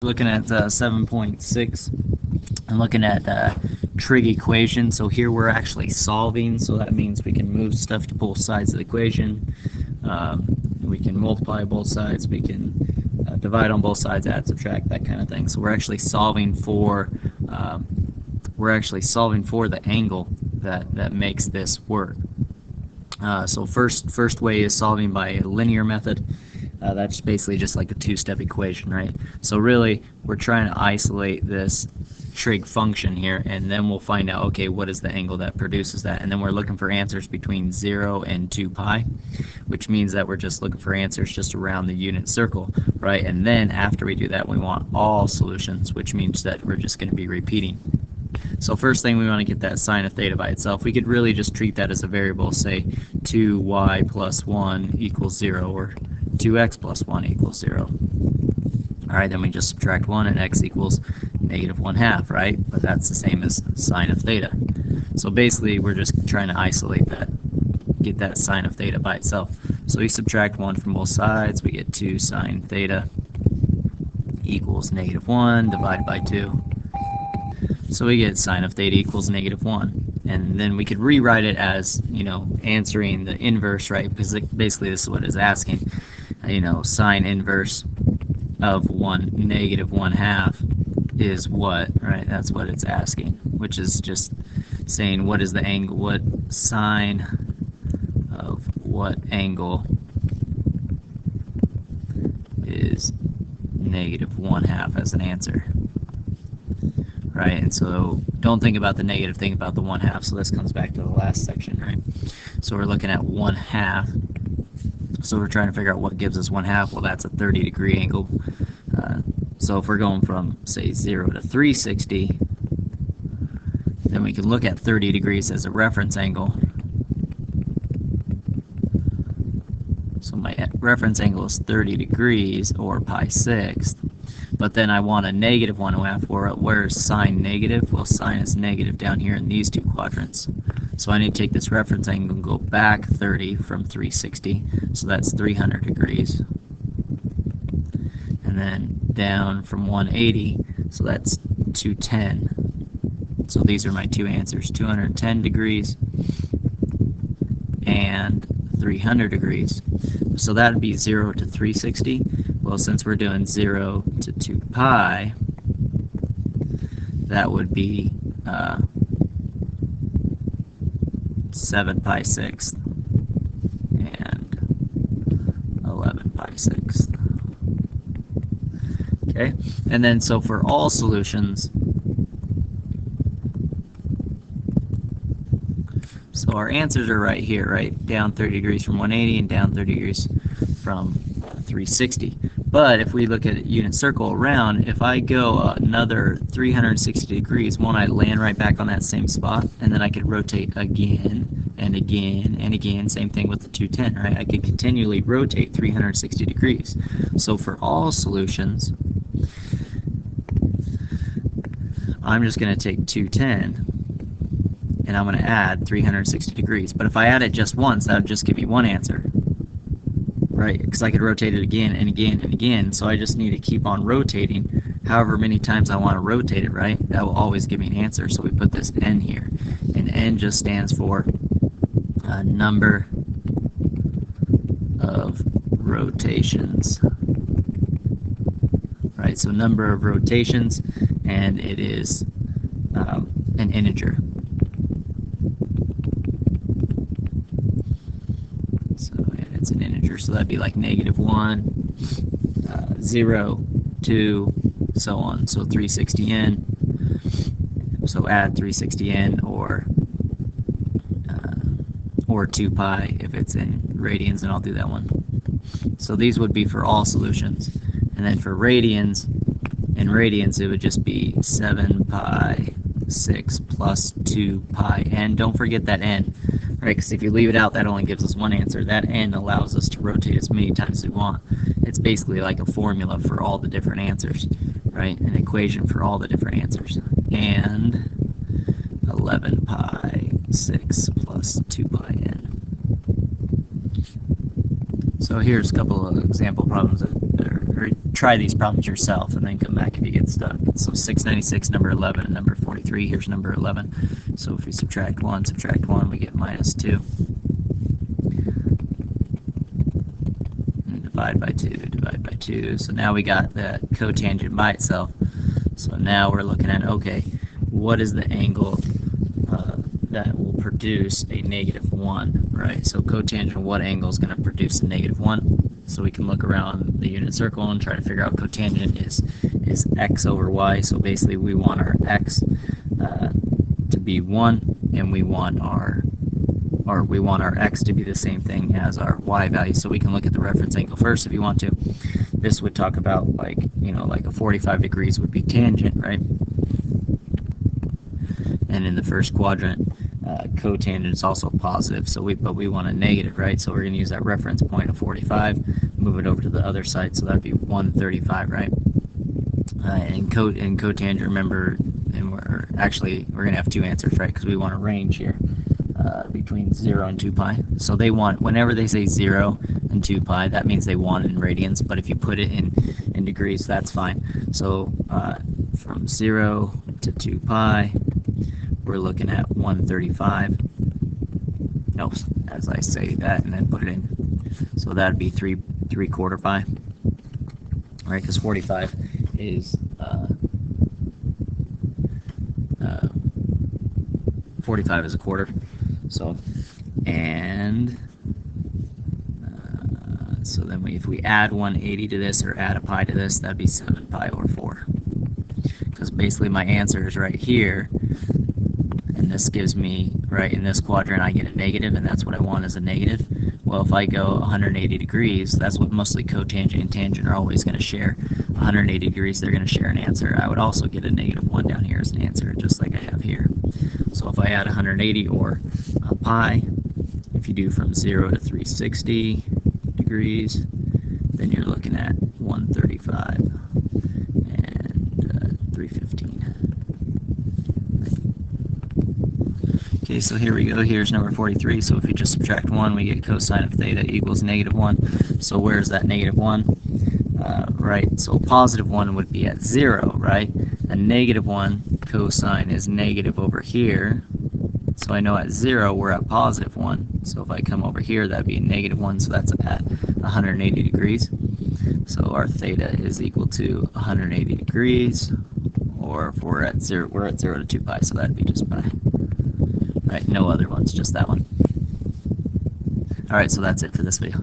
Looking at 7.6 and looking at trig equation. So here we're actually solving, so that means we can move stuff to both sides of the equation. We can multiply both sides, we can divide on both sides, add, subtract, that kind of thing. So we're actually solving for the angle that makes this work. So first way is solving by a linear method. That's basically just like a two-step equation, right? So really, we're trying to isolate this trig function here, and then we'll find out, okay, what is the angle that produces that? And then we're looking for answers between 0 and 2 pi, which means that we're just looking for answers just around the unit circle, right? And then after we do that, we want all solutions, which means that we're just going to be repeating. So first thing, we want to get that sine of theta by itself. We could really just treat that as a variable, say 2y plus 1 equals 0, or 2x plus 1 equals 0. Alright, then we just subtract 1 and x equals negative 1/2, right? But that's the same as sine of theta. So basically, we're just trying to isolate that, get that sine of theta by itself. So we subtract 1 from both sides, we get 2 sine theta equals negative 1 divided by 2. So we get sine of theta equals negative 1. And then we could rewrite it as, answering the inverse, right? Because basically this is what it's asking. Sine inverse of negative 1/2 is what, right? That's what it's asking, which is just saying what is the angle, what sine of what angle is negative 1/2 as an answer. Right, and so don't think about the negative, think about the 1/2. So this comes back to the last section, right? So we're looking at 1/2. So we're trying to figure out what gives us 1/2. Well, that's a 30-degree angle. So if we're going from, say, 0 to 360, then we can look at 30 degrees as a reference angle. So my reference angle is 30 degrees, or pi sixth. But then I want a negative 1/2. Where's sine negative? Well, sine is negative down here in these two quadrants. So I need to take this reference angle and go back 30 from 360. So that's 300 degrees. And then down from 180. So that's 210. So these are my two answers, 210 degrees and 300 degrees. So that would be 0 to 360. Well, since we're doing 0 to 2 pi, that would be 7 pi sixth and 11 pi sixth. Okay, and then so for all solutions, so our answers are right here, right? Down 30 degrees from 180 and down 30 degrees from 360. But if we look at unit circle around, if I go another 360 degrees, won't I land right back on that same spot? And then I could rotate again and again and again. Same thing with the 210, right? I could continually rotate 360 degrees. So for all solutions, I'm just going to take 210 and I'm going to add 360 degrees. But if I add it just once, that would just give me one answer. Right, because I could rotate it again and again and again, so I just need to keep on rotating however many times I want to rotate it, right? That will always give me an answer, so we put this n here. And n just stands for number of rotations. Right, so number of rotations, and it is an integer. It's an integer, so that'd be like negative 1, 0, 2, so on. So 360n. So add 360n or 2 pi if it's in radians, and I'll do that one. So these would be for all solutions, and then for radians, in radians it would just be 7 pi 6 plus 2 pi n. Don't forget that n. Right, because if you leave it out, that only gives us one answer. That n allows us to rotate as many times as we want. It's basically like a formula for all the different answers, right? An equation for all the different answers. And 11 pi 6 plus 2 pi n. So here's a couple of example problems that are or try these problems yourself and then come back if you get stuck. So 696, number 11, and number 43, here's number 11. So if we subtract 1, we get minus 2. And divide by 2. So now we got that cotangent by itself. So now we're looking at, okay, what is the angle that will produce a -1, right? So cotangent, what angle is going to produce a -1? So we can look around the unit circle and try to figure out cotangent is x over y. So basically we want our x to be 1, and we want our x to be the same thing as our y value. So we can look at the reference angle first if you want to. This would talk about, like, you know, like a 45 degrees would be tangent, right? And in the first quadrant, cotangent is also positive, so but we want a negative, right? So we're going to use that reference point of 45, move it over to the other side, so that'd be 135, right? And cotangent, remember, and we're going to have two answers, right? Because we want a range here between 0 and 2 pi. So they want, whenever they say 0 and 2 pi, that means they want it in radians, but if you put it in degrees, that's fine. So from 0 to 2 pi, we're looking at 135. No, as I say that and then put it in. So that'd be 3/4 pi. Right, because 45 is 45 is a quarter. So, and so then if we add 180 to this or add a pi to this, that'd be 7 pi over 4. Because basically my answer is right here. And this gives me, right, in this quadrant I get a negative, and that's what I want is a negative. Well, if I go 180 degrees, that's what mostly cotangent and tangent are always going to share. 180 degrees, they're going to share an answer. I would also get a -1 down here as an answer, just like I have here. So if I add 180 or a pi, if you do from 0 to 360 degrees, then you're looking at 135 and 315. Okay, so here we go. Here's number 43. So if we just subtract 1, we get cosine of theta equals -1. So where's that -1? Right, so a +1 would be at 0, right? A -1 cosine is negative over here. So I know at 0 we're at +1. So if I come over here, that'd be a -1. So that's at 180 degrees. So our theta is equal to 180 degrees. Or if we're at 0 to 2 pi. So that'd be just pi. Right, no other ones, just that one. Alright, so that's it for this video.